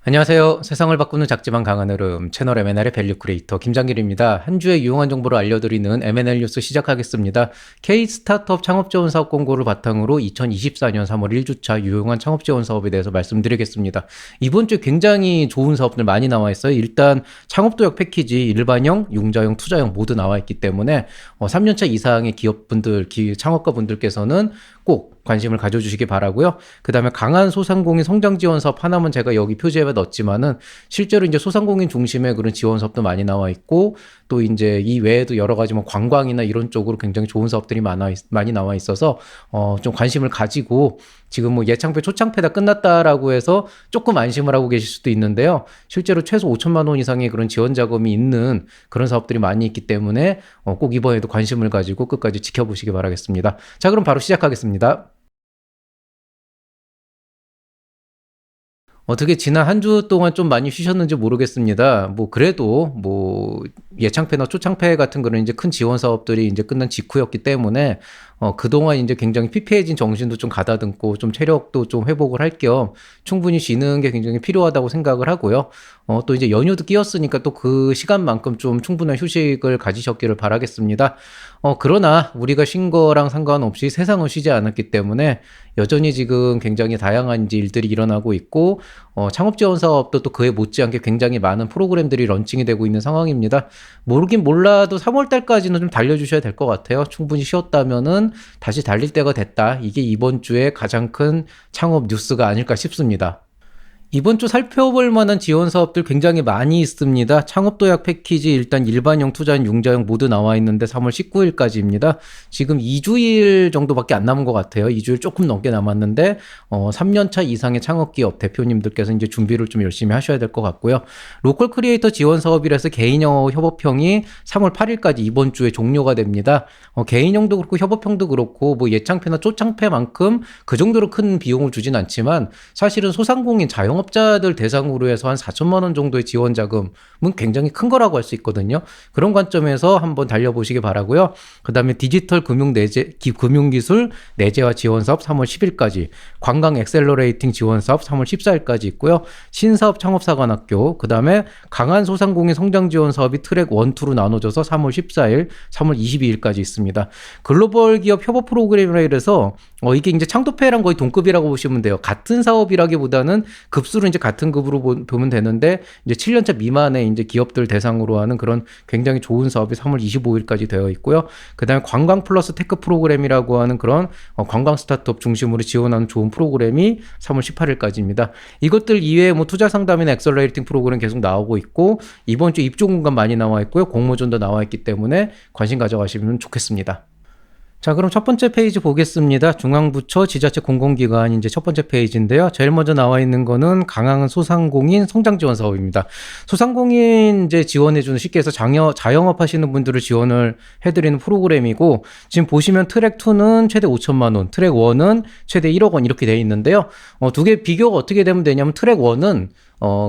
안녕하세요. 세상을 바꾸는 작지만 강한 흐름 채널 M&L의 밸류 크리에이터 김장길입니다. 한 주의 유용한 정보를 알려드리는 M&L 뉴스 시작하겠습니다. K 스타트업 창업 지원 사업 공고를 바탕으로 2024년 3월 1주차 유용한 창업 지원 사업에 대해서 말씀드리겠습니다. 이번 주에 굉장히 좋은 사업들 많이 나와 있어요. 일단 창업 도약 패키지 일반형, 융자형, 투자형 모두 나와 있기 때문에 3년차 이상의 기업분들, 창업가 분들께서는 꼭 관심을 가져주시기 바라고요. 그 다음에 강한 소상공인 성장 지원 사업 하나만 제가 여기 표지에 넣었지만은 실제로 이제 소상공인 중심의 그런 지원 사업도 많이 나와 있고 또 이제 이 외에도 여러 가지 뭐 관광이나 이런 쪽으로 굉장히 좋은 사업들이 많이 나와 있어서 좀 관심을 가지고 지금 뭐 예창패 초창패 다 끝났다라고 해서 조금 안심을 하고 계실 수도 있는데요. 실제로 최소 5천만 원 이상의 그런 지원 자금이 있는 그런 사업들이 많이 있기 때문에 꼭 이번에도 관심을 가지고 끝까지 지켜보시기 바라겠습니다. 자, 그럼 바로 시작하겠습니다. 어떻게 지난 한 주 동안 좀 많이 쉬셨는지 모르겠습니다. 뭐 그래도 뭐 예창패나 초창패 같은 그런 이제 큰 지원 사업들이 이제 끝난 직후였기 때문에 그동안 이제 굉장히 피폐해진 정신도 좀 가다듬고 좀 체력도 좀 회복을 할 겸 충분히 쉬는 게 굉장히 필요하다고 생각을 하고요. 또 이제 연휴도 끼었으니까 또 그 시간만큼 좀 충분한 휴식을 가지셨기를 바라겠습니다. 그러나 우리가 쉰 거랑 상관없이 세상은 쉬지 않았기 때문에 여전히 지금 굉장히 다양한 이제 일들이 일어나고 있고 창업 지원 사업도 또 그에 못지않게 굉장히 많은 프로그램들이 런칭이 되고 있는 상황입니다. 모르긴 몰라도 3월 달까지는 좀 달려주셔야 될 것 같아요. 충분히 쉬었다면은 다시 달릴 때가 됐다. 이게 이번 주에 가장 큰 창업 뉴스가 아닐까 싶습니다. 이번 주 살펴볼 만한 지원 사업들 굉장히 많이 있습니다. 창업 도약 패키지 일단 일반형, 투자형, 융자형 모두 나와 있는데 3월 19일까지입니다. 지금 2주일 정도밖에 안 남은 것 같아요. 2주일 조금 넘게 남았는데 3년차 이상의 창업기업 대표님들께서 이제 준비를 좀 열심히 하셔야 될 것 같고요. 로컬 크리에이터 지원 사업이라서 개인형 협업형이 3월 8일까지 이번 주에 종료가 됩니다. 개인형도 그렇고 협업형도 그렇고 뭐 예창패나 초창패만큼 그 정도로 큰 비용을 주진 않지만 사실은 소상공인 자영업자들 대상으로 해서 한 4천만 원 정도의 지원 자금은 굉장히 큰 거라고 할 수 있거든요. 그런 관점에서 한번 달려보시기 바라고요. 그 다음에 디지털 금융기술 내재화 지원 사업 3월 10일까지, 관광 엑셀러레이팅 지원 사업 3월 14일까지 있고요. 신사업 창업사관학교, 그 다음에 강한 소상공인 성장 지원 사업이 트랙 1, 2로 나눠져서 3월 14일, 3월 22일까지 있습니다. 글로벌 기업 협업 프로그램이라 해서 이게 이제 창도패랑 거의 동급이라고 보시면 돼요. 같은 사업이라기보다는 급수로 이제 같은 급으로 보면 되는데 이제 7년차 미만의 이제 기업들 대상으로 하는 그런 굉장히 좋은 사업이 3월 25일까지 되어 있고요. 그다음에 관광 플러스 테크 프로그램이라고 하는 그런 관광 스타트업 중심으로 지원하는 좋은 프로그램이 3월 18일까지입니다. 이것들 이외에 뭐 투자 상담이나 엑셀러레이팅 프로그램 계속 나오고 있고 이번 주 입주 공간 많이 나와 있고요. 공모전도 나와 있기 때문에 관심 가져가시면 좋겠습니다. 자, 그럼 첫 번째 페이지 보겠습니다. 중앙부처 지자체 공공기관 이제 첫 번째 페이지인데요. 제일 먼저 나와 있는 거는 강한 소상공인 성장 지원 사업입니다. 소상공인 이제 지원해주는, 쉽게 해서 자영업 하시는 분들을 지원을 해드리는 프로그램이고, 지금 보시면 트랙 2는 최대 5천만 원, 트랙 1은 최대 1억 원 이렇게 되어 있는데요. 두 개 비교가 어떻게 되면 되냐면 트랙 1은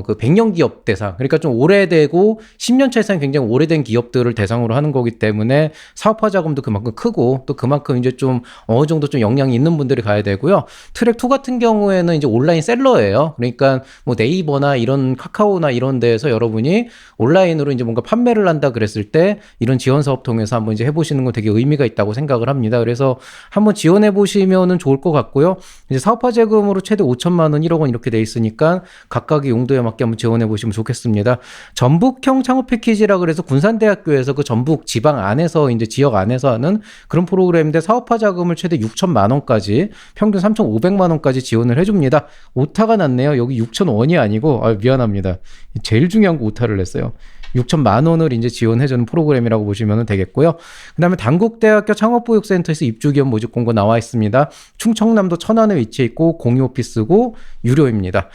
그 100년 기업 대상, 그러니까 좀 오래되고 10년 차 이상 굉장히 오래된 기업들을 대상으로 하는 거기 때문에 사업화 자금도 그만큼 크고 또 그만큼 이제 좀 어느 정도 좀 역량이 있는 분들이 가야 되고요. 트랙 2 같은 경우에는 이제 온라인 셀러예요. 그러니까 뭐 네이버나 이런 카카오나 이런 데에서 여러분이 온라인으로 이제 뭔가 판매를 한다 그랬을 때 이런 지원 사업 통해서 한번 이제 해보시는 건 되게 의미가 있다고 생각을 합니다. 그래서 한번 지원해 보시면은 좋을 것 같고요. 이제 사업화 자금으로 최대 5천만 원, 1억 원 이렇게 돼 있으니까 각각의 용도에 맞게 한번 지원해 보시면 좋겠습니다. 전북형 창업 패키지라 그래서 군산대학교에서 그 전북 지방 안에서 이제 지역 안에서 하는 그런 프로그램인데 사업화 자금을 최대 6천만 원까지, 평균 3,500만 원까지 지원을 해줍니다. 오타가 났네요. 여기 6,000원이 아니고 미안합니다. 제일 중요한 거 오타를 냈어요. 6천만 원을 이제 지원해주는 프로그램이라고 보시면 되겠고요. 그 다음에 단국대학교 창업보육센터에서 입주기업 모집 공고 나와 있습니다. 충청남도 천안에 위치해 있고 공유 오피스고 유료입니다.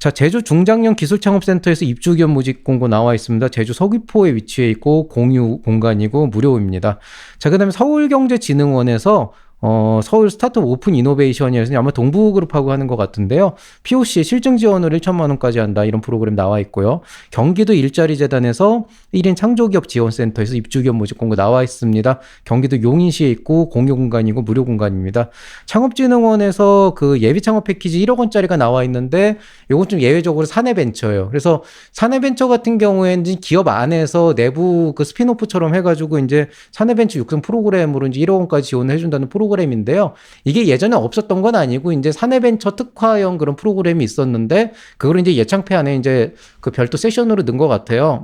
자, 제주 중장년 기술창업센터에서 입주기업 모집 공고 나와 있습니다. 제주 서귀포에 위치해 있고 공유 공간이고 무료입니다. 자, 그 다음에 서울경제진흥원에서 서울 스타트업 오픈 이노베이션이라서 아마 동부그룹하고 하는 것 같은데요. POC 실증 지원을 1천만 원까지 한다 이런 프로그램 나와 있고요. 경기도 일자리 재단에서 1인 창조기업 지원센터에서 입주기업 모집 공고 나와 있습니다. 경기도 용인시에 있고 공유 공간이고 무료 공간입니다. 창업진흥원에서 그 예비 창업 패키지 1억 원짜리가 나와 있는데 이건 좀 예외적으로 사내벤처예요. 그래서 사내벤처 같은 경우에는 기업 안에서 내부 그 스핀오프처럼 해가지고 이제 사내벤처 육성 프로그램으로 이제 1억 원까지 지원을 해준다는 프로그램인데요. 이게 예전에 없었던 건 아니고 이제 사내벤처 특화형 그런 프로그램이 있었는데 그걸 이제 예창패 안에 이제 그 별도 세션으로 넣은 것 같아요.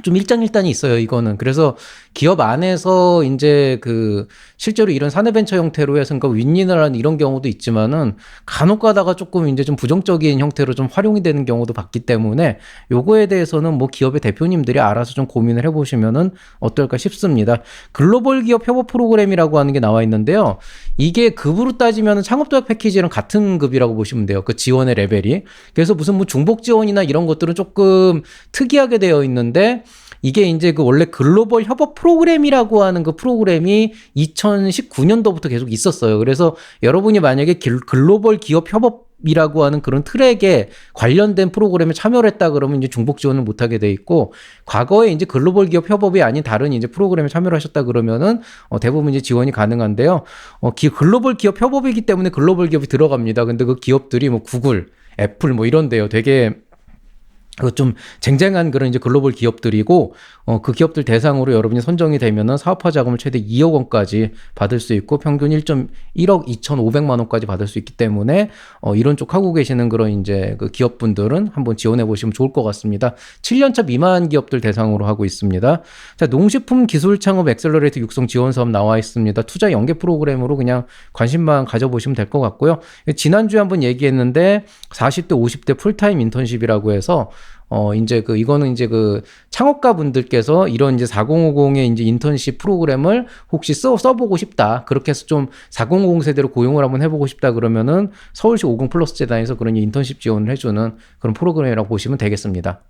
좀 일장일단이 있어요, 이거는. 그래서 기업 안에서 이제 그 실제로 이런 사내벤처 형태로 해서 그러니까 윈윈을 하는 이런 경우도 있지만은 간혹 가다가 조금 이제 좀 부정적인 형태로 좀 활용이 되는 경우도 봤기 때문에 요거에 대해서는 뭐 기업의 대표님들이 알아서 좀 고민을 해보시면은 어떨까 싶습니다. 글로벌 기업 협업 프로그램이라고 하는 게 나와 있는데요. 이게 급으로 따지면 창업도약 패키지랑 같은 급이라고 보시면 돼요. 그 지원의 레벨이. 그래서 무슨 뭐 중복 지원이나 이런 것들은 조금 특이하게 되어 있는데 이게 이제 그 원래 글로벌 협업 프로그램이라고 하는 그 프로그램이 2019년도부터 계속 있었어요. 그래서 여러분이 만약에 글로벌 기업 협업이라고 하는 그런 트랙에 관련된 프로그램에 참여를 했다 그러면 이제 중복 지원을 못 하게 돼 있고 과거에 이제 글로벌 기업 협업이 아닌 다른 이제 프로그램에 참여를 하셨다 그러면은 대부분 이제 지원이 가능한데요. 글로벌 기업 협업이기 때문에 글로벌 기업이 들어갑니다. 근데 그 기업들이 뭐 구글, 애플 뭐 이런데요. 되게 좀 쟁쟁한 그런 이제 글로벌 기업들이고 그 기업들 대상으로 여러분이 선정이 되면은 사업화 자금을 최대 2억 원까지 받을 수 있고 평균 1.1억 2,500만 원까지 받을 수 있기 때문에 이런 쪽 하고 계시는 그런 이제 그 기업분들은 한번 지원해 보시면 좋을 것 같습니다. 7년차 미만 기업들 대상으로 하고 있습니다. 자, 농식품 기술 창업 엑셀러레이터 육성 지원 사업 나와 있습니다. 투자 연계 프로그램으로 그냥 관심만 가져보시면 될 것 같고요. 지난주에 한번 얘기했는데 40대 50대 풀타임 인턴십이라고 해서 이제 이거는 이제 창업가 분들께서 이런 이제 4050의 이제 인턴십 프로그램을 혹시 써보고 싶다. 그렇게 해서 좀 4050 세대로 고용을 한번 해보고 싶다 그러면은 서울시 50 플러스 재단에서 그런 인턴십 지원을 해주는 그런 프로그램이라고 보시면 되겠습니다.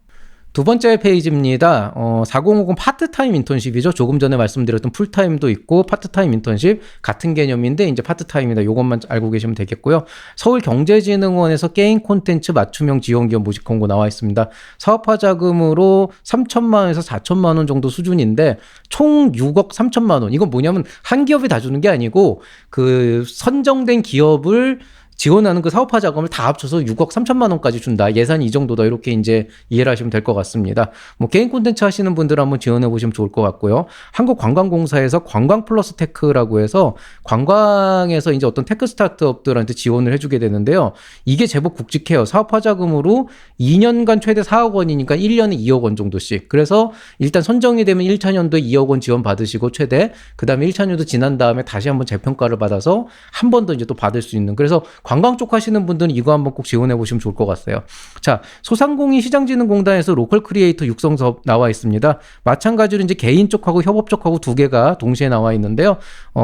두 번째 페이지입니다. 4050 파트타임 인턴십이죠. 조금 전에 말씀드렸던 풀타임도 있고 파트타임 인턴십 같은 개념인데 이제 파트타임이다. 이것만 알고 계시면 되겠고요. 서울경제진흥원에서 게임 콘텐츠 맞춤형 지원기업 모집 공고 나와 있습니다. 사업화 자금으로 3천만 원에서 4천만 원 정도 수준인데 총 6억 3천만 원. 이건 뭐냐면 한 기업이 다 주는 게 아니고 그 선정된 기업을 지원하는 그 사업화 자금을 다 합쳐서 6억 3천만 원까지 준다. 예산이 이 정도다. 이렇게 이제 이해를 하시면 될 것 같습니다. 뭐 개인 콘텐츠 하시는 분들 한번 지원해 보시면 좋을 것 같고요. 한국관광공사에서 관광 플러스 테크라고 해서 관광에서 이제 어떤 테크 스타트업들한테 지원을 해주게 되는데요. 이게 제법 굵직해요. 사업화 자금으로 2년간 최대 4억 원이니까 1년에 2억 원 정도씩. 그래서 일단 선정이 되면 1차 년도에 2억 원 지원 받으시고 최대. 그 다음에 1차 년도 지난 다음에 다시 한번 재평가를 받아서 한 번 더 이제 또 받을 수 있는. 그래서 관광 쪽 하시는 분들은 이거 한번 꼭 지원해 보시면 좋을 것 같아요. 자, 소상공인 시장진흥공단에서 로컬 크리에이터 육성 사업 나와 있습니다. 마찬가지로 이제 개인 쪽하고 협업 쪽하고 두 개가 동시에 나와 있는데요.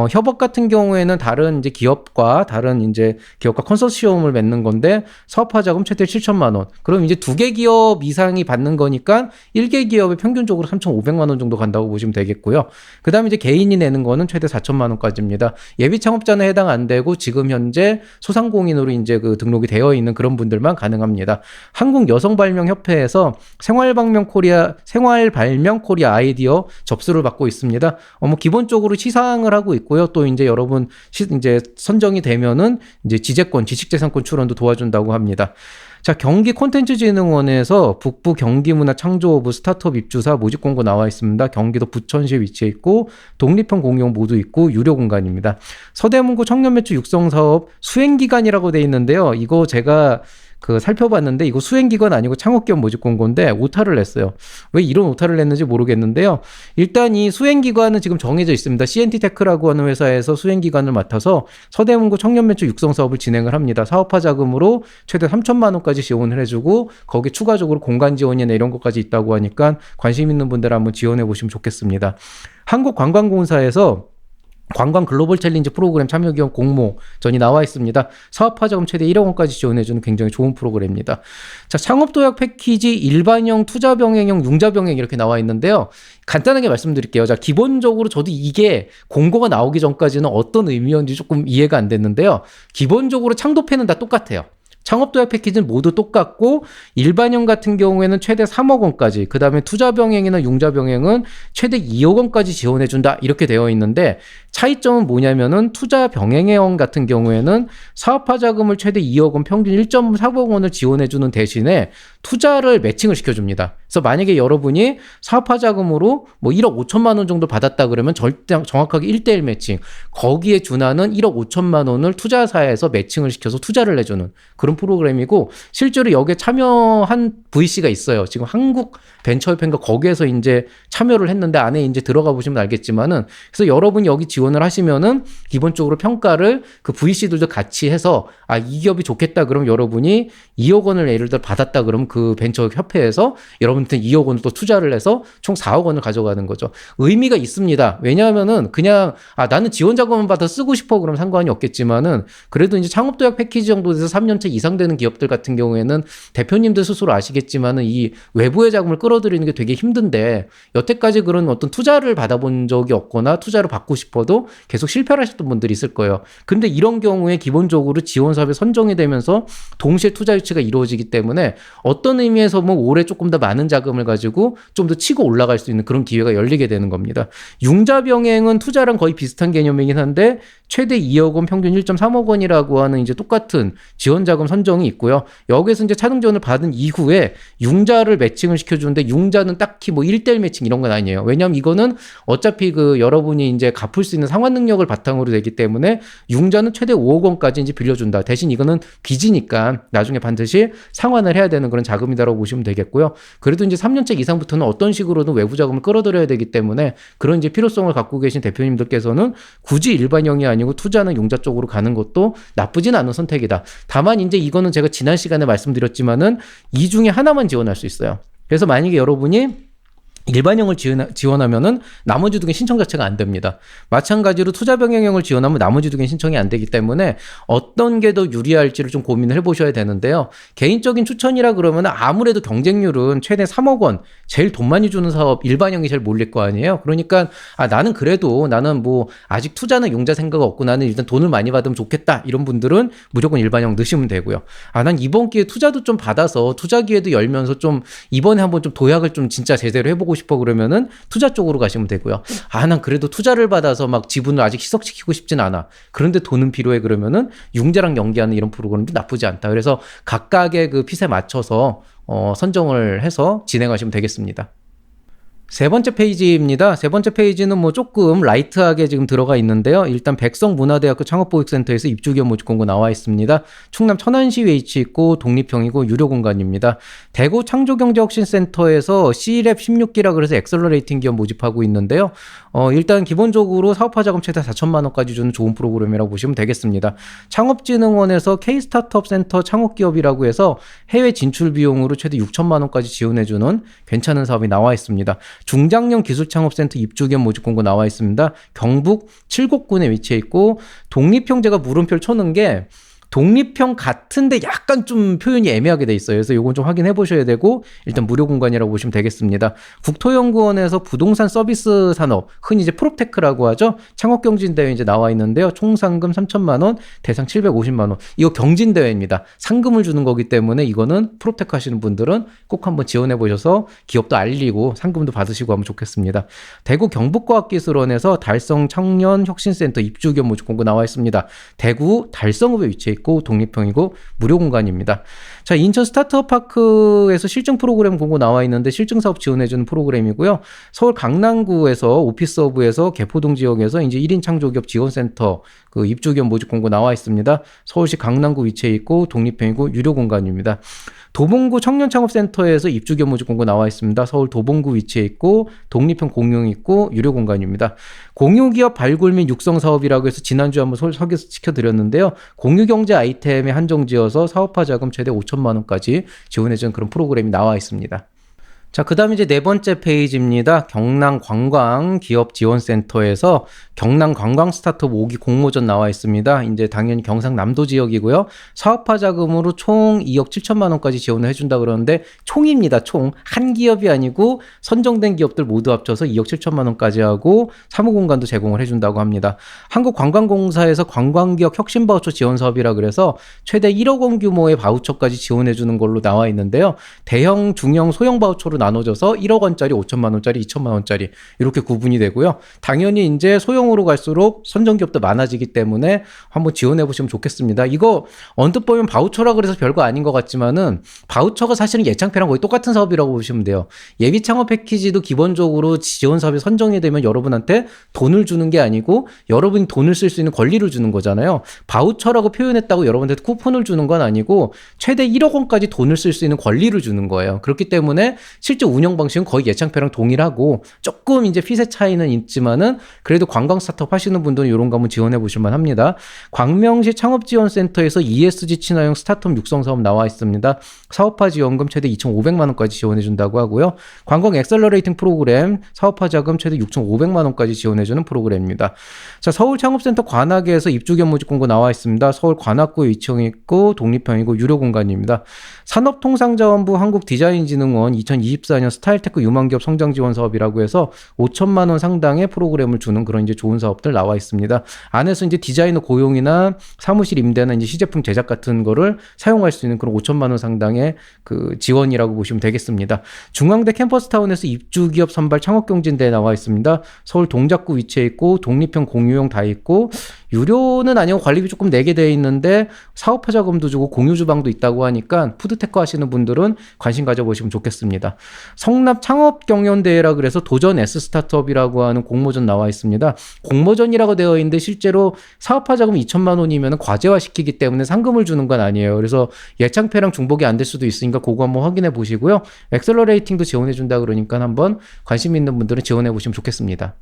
협업 같은 경우에는 다른 이제 기업과 컨소시엄을 맺는 건데 사업화 자금 최대 7천만 원. 그럼 이제 두 개 기업 이상이 받는 거니까 1개 기업에 평균적으로 3,500만 원 정도 간다고 보시면 되겠고요. 그다음에 이제 개인이 내는 거는 최대 4천만 원까지입니다. 예비 창업자는 해당 안 되고 지금 현재 소상공인으로 이제 등록이 되어 있는 그런 분들만 가능합니다. 한국 여성발명협회에서 생활발명 코리아 아이디어 접수를 받고 있습니다. 뭐 기본적으로 시상을 하고 있고요. 또 이제 여러분 이제 선정이 되면은 이제 지재권, 지식재산권 출원도 도와준다고 합니다. 자, 경기 콘텐츠진흥원에서 북부 경기문화창조허브 스타트업 입주사 모집 공고 나와 있습니다. 경기도 부천시에 위치해 있고 독립형 공용 모두 있고 유료 공간입니다. 서대문구 청년매출 육성사업 수행기간이라고 돼 있는데요. 이거 제가 살펴봤는데 이거 수행기간 아니고 창업기업 모집 공고인데 오타를 냈어요. 왜 이런 오타를 냈는지 모르겠는데요. 일단 이 수행기관은 지금 정해져 있습니다. CNT테크라고 하는 회사에서 수행기관을 맡아서 서대문구 청년매출 육성사업을 진행을 합니다. 사업화 자금으로 최대 3천만 원까지 지원을 해주고 거기 추가적으로 공간 지원이나 이런 것까지 있다고 하니까 관심 있는 분들 한번 지원해 보시면 좋겠습니다. 한국관광공사에서 관광 글로벌 챌린지 프로그램 참여 기업 공모전이 나와 있습니다. 사업화 자금 최대 1억 원까지 지원해주는 굉장히 좋은 프로그램입니다. 자, 창업도약 패키지 일반형, 투자병행형, 융자병행 이렇게 나와 있는데요. 간단하게 말씀드릴게요. 자, 기본적으로 저도 이게 공고가 나오기 전까지는 어떤 의미였는지 조금 이해가 안 됐는데요. 기본적으로 창도패는 다 똑같아요. 창업도약 패키지는 모두 똑같고 일반형 같은 경우에는 최대 3억 원까지, 그 다음에 투자병행이나 융자병행은 최대 2억 원까지 지원해준다 이렇게 되어 있는데, 차이점은 뭐냐면은 투자병행형 같은 경우에는 사업화 자금을 최대 2억 원, 평균 1.4억 원을 지원해주는 대신에 투자를 매칭을 시켜줍니다. 그래서 만약에 여러분이 사업화 자금으로 뭐 1억 5천만 원 정도 받았다 그러면 정확하게 1대1 매칭, 거기에 준하는 1억 5천만 원을 투자사에서 매칭을 시켜서 투자를 해주는 그런 프로그램이고, 실제로 여기에 참여한 VC가 있어요. 지금 한국벤처협회인가 거기에서 이제 참여를 했는데, 안에 이제 들어가 보시면 알겠지만은, 그래서 여러분이 여기 지원을 하시면은 기본적으로 평가를 그 VC들도 같이 해서 이 기업이 좋겠다 그러면 여러분이 2억 원을 예를 들어 받았다 그러면 그 벤처협회에서 여러분한테 2억 원을 또 투자를 해서 총 4억 원을 가져가는 거죠. 의미가 있습니다. 왜냐하면은 그냥 나는 지원 자금만 받아 쓰고 싶어 그러면 상관이 없겠지만은, 그래도 이제 창업도약 패키지 정도 돼서 3년차 이상 되는 기업들 같은 경우에는 대표님들 스스로 아시겠지만은 이 외부의 자금을 끌어들이는 게 되게 힘든데, 여태까지 그런 어떤 투자를 받아본 적이 없거나 투자를 받고 싶어도 계속 실패를 하셨던 분들이 있을 거예요. 근데 이런 경우에 기본적으로 지원 사업에 선정이 되면서 동시에 투자 유치가 이루어지기 때문에 어떤 의미에서 뭐 올해 조금 더 많은 자금을 가지고 좀 더 치고 올라갈 수 있는 그런 기회가 열리게 되는 겁니다. 융자병행은 투자랑 거의 비슷한 개념이긴 한데 최대 2억 원, 평균 1.3억 원이라고 하는 이제 똑같은 지원 자금 선정이 있고요. 여기에서 이제 차등 지원을 받은 이후에 융자를 매칭을 시켜주는데, 융자는 딱히 뭐 1대1 매칭 이런 건 아니에요. 왜냐하면 이거는 어차피 그 여러분이 이제 갚을 수 있는 상환 능력을 바탕으로 되기 때문에 융자는 최대 5억 원까지 이제 빌려준다. 대신 이거는 빚이니까 나중에 반드시 상환을 해야 되는 그런 자금이다라고 보시면 되겠고요. 그래도 이제 3년차 이상부터는 어떤 식으로든 외부 자금을 끌어들여야 되기 때문에 그런 이제 필요성을 갖고 계신 대표님들께서는 굳이 일반형이 아니고 투자는 융자 쪽으로 가는 것도 나쁘진 않은 선택이다. 다만 이제 이거는 제가 지난 시간에 말씀드렸지만은 이 중에 하나만 지원할 수 있어요. 그래서 만약에 여러분이 일반형을 지원하면은 나머지 두 개 신청 자체가 안 됩니다. 마찬가지로 투자병행형을 지원하면 나머지 두 개 신청이 안 되기 때문에 어떤 게 더 유리할지를 좀 고민을 해보셔야 되는데요. 개인적인 추천이라 그러면 아무래도 경쟁률은 최대 3억 원, 제일 돈 많이 주는 사업 일반형이 제일 몰릴 거 아니에요. 그러니까 나는 뭐 아직 투자나 융자 생각 없고 나는 일단 돈을 많이 받으면 좋겠다, 이런 분들은 무조건 일반형 넣으시면 되고요. 난 이번 기회에 투자도 좀 받아서 투자 기회도 열면서 좀 이번에 한번 좀 도약을 좀 진짜 제대로 해보고 싶어 그러면은 투자 쪽으로 가시면 되고요. 난 그래도 투자를 받아서 막 지분을 아직 희석시키고 싶진 않아, 그런데 돈은 필요해 그러면은 융자랑 연계하는 이런 프로그램도 나쁘지 않다. 그래서 각각의 그 핏에 맞춰서 선정을 해서 진행하시면 되겠습니다. 세 번째 페이지입니다. 세 번째 페이지는 뭐 조금 라이트하게 지금 들어가 있는데요. 일단 백성문화대학교 창업보육센터에서 입주기업 모집 공고 나와 있습니다. 충남 천안시에 위치 있고 독립형이고 유료 공간입니다. 대구 창조경제혁신센터에서 C랩 16기라 그래서 엑셀러레이팅 기업 모집하고 있는데요. 일단 기본적으로 사업화 자금 최대 4천만 원까지 주는 좋은 프로그램이라고 보시면 되겠습니다. 창업진흥원에서 K-스타트업 센터 창업기업이라고 해서 해외 진출 비용으로 최대 6천만 원까지 지원해주는 괜찮은 사업이 나와 있습니다. 중장년 기술창업센터 입주기업 모집 공고 나와 있습니다. 경북 칠곡군에 위치해 있고, 독립형 제가 물음표를 쳐놓은 게 독립형 같은데 약간 좀 표현이 애매하게 돼 있어요. 그래서 이건 좀 확인해 보셔야 되고, 일단 무료 공간이라고 보시면 되겠습니다. 국토연구원에서 부동산 서비스 산업, 흔히 이제 프롭테크라고 하죠. 창업경진대회 이제 나와 있는데요. 총 상금 3천만 원, 대상 750만 원. 이거 경진대회입니다. 상금을 주는 거기 때문에 이거는 프롭테크 하시는 분들은 꼭 한번 지원해 보셔서 기업도 알리고 상금도 받으시고 하면 좋겠습니다. 대구 경북과학기술원에서 달성 청년혁신센터 입주기업 모집 공고 나와 있습니다. 대구 달성읍에 위치해 있고 독립형이고 무료 공간입니다. 자, 인천 스타트업 파크에서 실증 프로그램 공고 나와 있는데 실증 사업 지원해주는 프로그램이고요. 서울 강남구에서 오피스허브에서 개포동 지역에서 이제 1인 창조기업 지원센터 그 입주기업 모집 공고 나와 있습니다. 서울시 강남구 위치해 있고 독립형이고 유료 공간입니다. 도봉구 청년창업센터에서 입주기업 모집 공고 나와 있습니다. 서울 도봉구 위치해 있고 독립형 공용 있고 유료 공간입니다. 공유기업 발굴 및 육성 사업이라고 해서 지난주에 한번 소개시켜드렸는데요. 공유경제 아이템에 한정지어서 사업화 자금 최대 5천만 원까지 지원해주는 그런 프로그램이 나와 있습니다. 자, 그 다음에 이제 네 번째 페이지입니다. 경남관광기업지원센터에서 경남관광 스타트업 5기 공모전 나와 있습니다. 이제 당연히 경상남도 지역이고요. 사업화 자금으로 총 2억 7천만 원까지 지원을 해준다 그러는데 총입니다. 총. 한 기업이 아니고 선정된 기업들 모두 합쳐서 2억 7천만 원까지 하고 사무공간도 제공을 해준다고 합니다. 한국관광공사에서 관광기업 혁신바우처 지원 사업이라 그래서 최대 1억 원 규모의 바우처까지 지원해주는 걸로 나와 있는데요. 대형, 중형, 소형 바우처로 나눠져서 1억 원짜리, 5천만 원짜리, 2천만 원짜리 이렇게 구분이 되고요. 당연히 이제 소형으로 갈수록 선정기업도 많아지기 때문에 한번 지원해 보시면 좋겠습니다. 이거 언뜻 보면 바우처라 그래서 별거 아닌 것 같지만은 바우처가 사실은 예창패랑 거의 똑같은 사업이라고 보시면 돼요. 예비 창업 패키지도 기본적으로 지원 사업이 선정이 되면 여러분한테 돈을 주는 게 아니고 여러분이 돈을 쓸 수 있는 권리를 주는 거잖아요. 바우처라고 표현했다고 여러분한테 쿠폰을 주는 건 아니고 최대 1억 원까지 돈을 쓸 수 있는 권리를 주는 거예요. 그렇기 때문에 실제 운영 방식은 거의 예창패랑 동일하고 조금 이제 피세 차이는 있지만은 그래도 관광 스타트업 하시는 분들은 이런 거 한번 지원해 보실 만합니다. 광명시 창업지원센터에서 ESG 친화형 스타트업 육성 사업 나와 있습니다. 사업화 지원금 최대 2,500만 원까지 지원해 준다고 하고요. 관광 엑셀러레이팅 프로그램 사업화 자금 최대 6,500만 원까지 지원해 주는 프로그램입니다. 자, 서울 창업센터 관악에서 입주견 모집 공고 나와 있습니다. 서울 관악구에 위치해 있고 독립형이고 유료 공간입니다. 산업통상자원부 한국디자인진흥원 2024년 스타일테크 유망기업 성장 지원 사업이라고 해서 5천만 원 상당의 프로그램을 주는 그런 이제 좋은 사업들 나와 있습니다. 안에서 이제 디자이너 고용이나 사무실 임대나 이제 시제품 제작 같은 거를 사용할 수 있는 그런 5천만 원 상당의 그 지원이라고 보시면 되겠습니다. 중앙대 캠퍼스타운에서 입주기업 선발 창업경진대회 나와 있습니다. 서울 동작구 위치해 있고 독립형 공유형 다 있고 유료는 아니고 관리비 조금 내게 되어 있는데 사업화 자금도 주고 공유 주방도 있다고 하니까 푸드테크 하시는 분들은 관심 가져보시면 좋겠습니다. 성납 창업경연대회라 그래서 도전 S스타트업이라고 하는 공모전 나와 있습니다. 공모전이라고 되어 있는데 실제로 사업화 자금 2천만 원이면 과제화시키기 때문에 상금을 주는 건 아니에요. 그래서 예창패랑 중복이 안 될 수도 있으니까 그거 한번 확인해 보시고요. 엑셀러레이팅도 지원해 준다 그러니까 한번 관심 있는 분들은 지원해 보시면 좋겠습니다.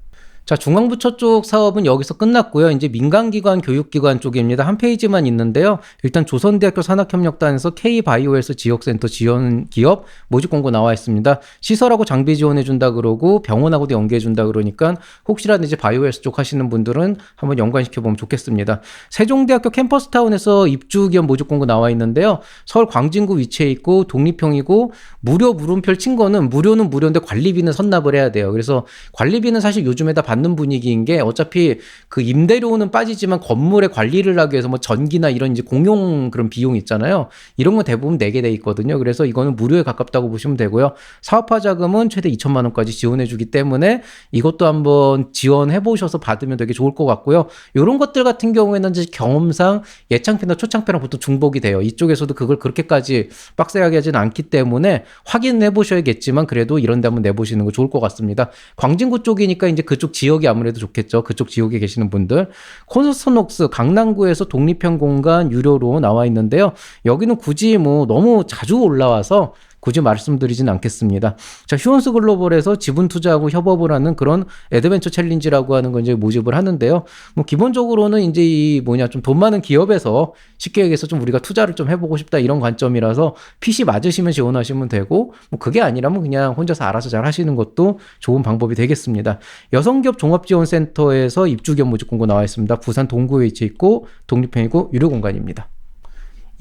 자, 중앙부처 쪽 사업은 여기서 끝났고요. 이제 민간기관, 교육기관 쪽입니다. 한 페이지만 있는데요. 일단 조선대학교 산학협력단에서 K바이오헬스 지역센터 지원 기업 모집 공고 나와 있습니다. 시설하고 장비 지원해 준다 그러고 병원하고도 연계해 준다 그러니까 혹시라도 이제 바이오헬스 쪽 하시는 분들은 한번 연관시켜 보면 좋겠습니다. 세종대학교 캠퍼스타운에서 입주 기업 모집 공고 나와 있는데요. 서울 광진구 위치해 있고 독립형이고 무료 물음표를 친 거는 무료는 무료인데 관리비는 선납을 해야 돼요. 그래서 관리비는 사실 요즘에 다 받는 분위기인 게 어차피 그 임대료는 빠지지만 건물의 관리를 하기 위해서 뭐 전기나 이런 이제 공용 그런 비용 있잖아요. 이런 건 대부분 내게 돼 있거든요. 그래서 이거는 무료에 가깝다고 보시면 되고요. 사업화 자금은 최대 2천만 원까지 지원해 주기 때문에 이것도 한번 지원해 보셔서 받으면 되게 좋을 것 같고요. 이런 것들 같은 경우에는 이제 경험상 예창패나 초창패랑 보통 중복이 돼요. 이쪽에서도 그걸 그렇게까지 빡세하게 하지는 않기 때문에 확인해 보셔야겠지만 그래도 이런 데 한번 내보시는 거 좋을 것 같습니다. 광진구 쪽이니까 이제 그쪽 지역이 아무래도 좋겠죠. 그쪽 지역에 계시는 분들. 콘서트녹스 강남구에서 독립형 공간 유료로 나와 있는데요. 여기는 굳이 뭐 너무 자주 올라와서 굳이 말씀드리진 않겠습니다. 자, 휴원스 글로벌에서 지분 투자하고 협업을 하는 그런 애드벤처 챌린지라고 하는 건 이제 모집을 하는데요. 뭐 기본적으로는 이제 이 좀 돈 많은 기업에서 쉽게 얘기해서 좀 우리가 투자를 좀 해보고 싶다 이런 관점이라서 PC 맞으시면 지원하시면 되고 뭐 그게 아니라면 그냥 혼자서 알아서 잘 하시는 것도 좋은 방법이 되겠습니다. 여성기업 종합지원센터에서 입주기업 모집 공고 나와 있습니다. 부산 동구에 위치해 있고 독립형이고 유료 공간입니다.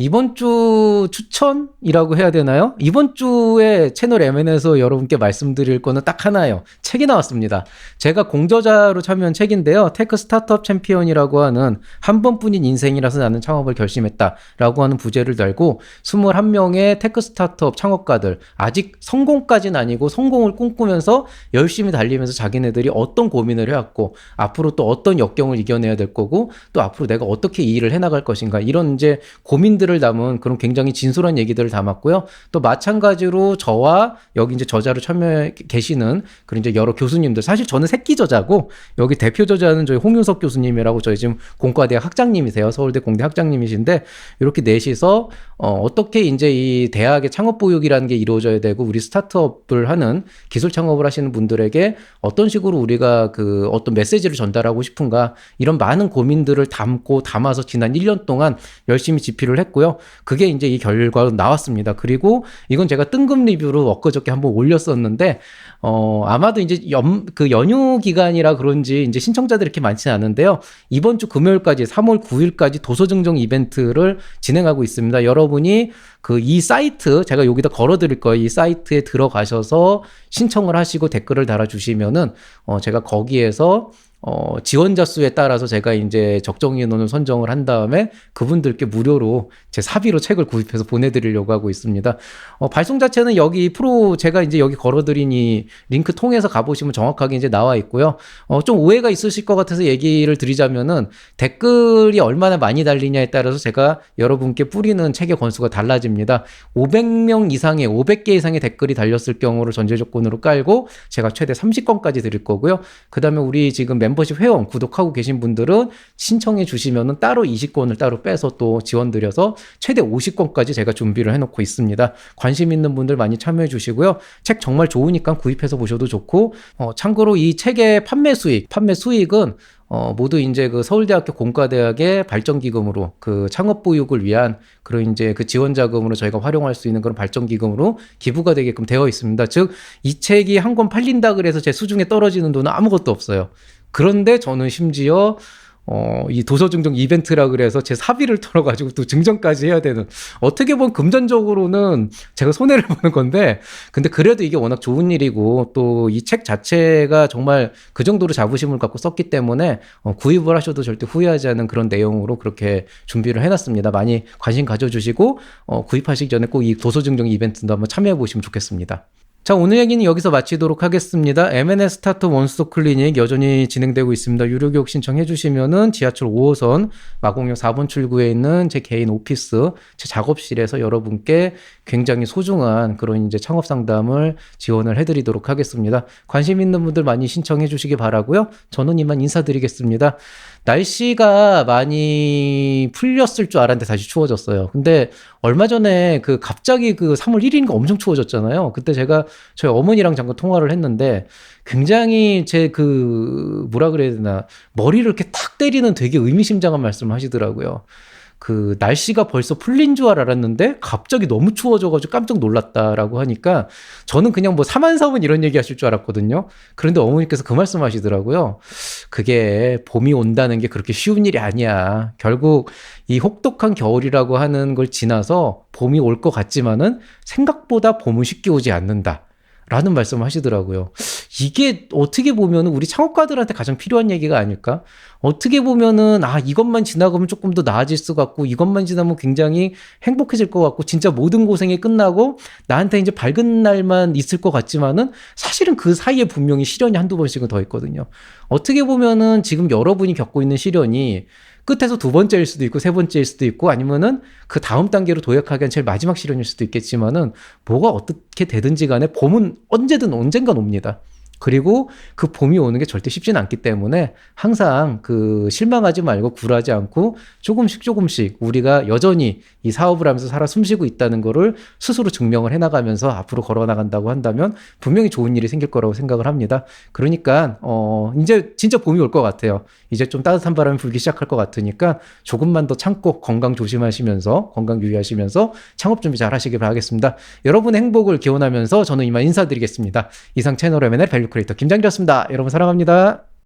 이번 주 추천이라고 해야 되나요? 이번 주에 채널 MN에서 여러분께 말씀드릴 거는 딱 하나예요. 책이 나왔습니다. 제가 공저자로 참여한 책인데요. 테크 스타트업 챔피언이라고 하는 한 번뿐인 인생이라서 나는 창업을 결심했다라고 하는 부제를 달고 21명의 테크 스타트업 창업가들 아직 성공까지는 아니고 성공을 꿈꾸면서 열심히 달리면서 자기네들이 어떤 고민을 해왔고 앞으로 또 어떤 역경을 이겨내야 될 거고 또 앞으로 내가 어떻게 이 일을 해나갈 것인가 이런 이제 고민들을 담은 그런 굉장히 진솔한 얘기들을 담았고요. 또 마찬가지로 저와 여기 이제 저자로 참여해 계시는 그런 이제 여러 교수님들 사실 저는 새끼 저자고 여기 대표 저자는 저희 홍윤석 교수님이라고 저희 지금 공과대학 학장님이세요. 서울대 공대 학장님이신데 이렇게 넷이서 어떻게 이제 이 대학의 창업 보육이라는 게 이루어져야 되고 우리 스타트업을 하는 기술 창업을 하시는 분들에게 어떤 식으로 우리가 그 어떤 메시지를 전달하고 싶은가 이런 많은 고민들을 담고 담아서 지난 1년 동안 열심히 집필을 했고 했고요. 그게 이제 이 결과로 나왔습니다. 그리고 이건 제가 뜬금 리뷰로 엊그저께 한번 올렸었는데 아마도 이제 그 연휴 기간이라 그런지 이제 신청자들이 이렇게 많지는 않은데요. 이번 주 금요일까지 3월 9일까지 도서증정 이벤트를 진행하고 있습니다. 여러분이 그 이 사이트 제가 여기다 걸어드릴 거예요. 이 사이트에 들어가셔서 신청을 하시고 댓글을 달아주시면은 제가 거기에서 지원자 수에 따라서 제가 이제 적정 인원을 선정을 한 다음에 그분들께 무료로 제 사비로 책을 구입해서 보내드리려고 하고 있습니다. 발송 자체는 여기 제가 이제 여기 걸어드린 이 링크 통해서 가보시면 정확하게 이제 나와 있고요. 좀 오해가 있으실 것 같아서 얘기를 드리자면은 댓글이 얼마나 많이 달리냐에 따라서 제가 여러분께 뿌리는 책의 권수가 달라집니다. 500명 이상의 500개 이상의 댓글이 달렸을 경우를 전제 조건으로 깔고 제가 최대 30건까지 드릴 거고요. 그 다음에 우리 지금 멤버십 회원 구독하고 계신 분들은 신청해 주시면은 따로 20건을 따로 빼서 또 지원드려서 최대 50건까지 제가 준비를 해놓고 있습니다. 관심 있는 분들 많이 참여해 주시고요. 책 정말 좋으니까 구입해서 보셔도 좋고, 참고로 이 책의 판매 수익은 모두 이제 그 서울대학교 공과대학의 발전기금으로 그 창업보육을 위한 그런 이제 그 지원자금으로 저희가 활용할 수 있는 그런 발전기금으로 기부가 되게끔 되어 있습니다. 즉, 이 책이 한 권 팔린다 그래서 제 수중에 떨어지는 돈은 아무것도 없어요. 그런데 저는 심지어 이 도서증정 이벤트라 그래서 제 사비를 털어가지고 또 증정까지 해야 되는, 어떻게 보면 금전적으로는 제가 손해를 보는 건데, 근데 그래도 이게 워낙 좋은 일이고 또 이 책 자체가 정말 그 정도로 자부심을 갖고 썼기 때문에 구입을 하셔도 절대 후회하지 않는 그런 내용으로 그렇게 준비를 해놨습니다. 많이 관심 가져주시고 구입하시기 전에 꼭 이 도서증정 이벤트도 한번 참여해 보시면 좋겠습니다. 자, 오늘 얘기는 여기서 마치도록 하겠습니다. M&S 스타트업 원스톱 클리닉 여전히 진행되고 있습니다. 유료 교육 신청해 주시면은 지하철 5호선 마곡역 4번 출구에 있는 제 개인 오피스, 제 작업실에서 여러분께 굉장히 소중한 그런 이제 창업 상담을 지원을 해드리도록 하겠습니다. 관심 있는 분들 많이 신청해 주시기 바라고요. 저는 이만 인사드리겠습니다. 날씨가 많이 풀렸을 줄 알았는데 다시 추워졌어요. 근데 얼마 전에 갑자기 3월 1일인가 엄청 추워졌잖아요. 그때 제가 저희 어머니랑 잠깐 통화를 했는데 굉장히 뭐라 그래야 되나, 머리를 이렇게 탁 때리는 되게 의미심장한 말씀을 하시더라고요. 날씨가 벌써 풀린 줄 알았는데 갑자기 너무 추워져가지고 깜짝 놀랐다라고 하니까 저는 그냥 뭐 사만사만 이런 얘기 하실 줄 알았거든요. 그런데 어머니께서 그 말씀 하시더라고요. 그게 봄이 온다는 게 그렇게 쉬운 일이 아니야. 결국 이 혹독한 겨울이라고 하는 걸 지나서 봄이 올 것 같지만은 생각보다 봄은 쉽게 오지 않는다 라는 말씀을 하시더라고요. 이게 어떻게 보면 우리 창업가들한테 가장 필요한 얘기가 아닐까? 어떻게 보면은 이것만 지나가면 조금 더 나아질 것 같고, 이것만 지나면 굉장히 행복해질 것 같고, 진짜 모든 고생이 끝나고 나한테 이제 밝은 날만 있을 것 같지만은 사실은 그 사이에 분명히 시련이 한두 번씩은 더 있거든요. 어떻게 보면은 지금 여러분이 겪고 있는 시련이 끝에서 두 번째일 수도 있고 세 번째일 수도 있고 아니면은 그 다음 단계로 도약하기 위한 제일 마지막 시련일 수도 있겠지만은 뭐가 어떻게 되든지 간에 봄은 언젠간 옵니다. 그리고 그 봄이 오는 게 절대 쉽지는 않기 때문에 항상 실망하지 말고 굴하지 않고 조금씩 우리가 여전히 이 사업을 하면서 살아 숨쉬고 있다는 거를 스스로 증명을 해나가면서 앞으로 걸어나간다고 한다면 분명히 좋은 일이 생길 거라고 생각을 합니다. 그러니까 이제 진짜 봄이 올 것 같아요. 이제 좀 따뜻한 바람이 불기 시작할 것 같으니까 조금만 더 참고 건강 조심하시면서, 건강 유의하시면서 창업 준비 잘 하시길 바라겠습니다. 여러분의 행복을 기원하면서 저는 이만 인사드리겠습니다. 이상 채널 M&A 밸류 크리에이터 김장기였습니다. 여러분 사랑합니다.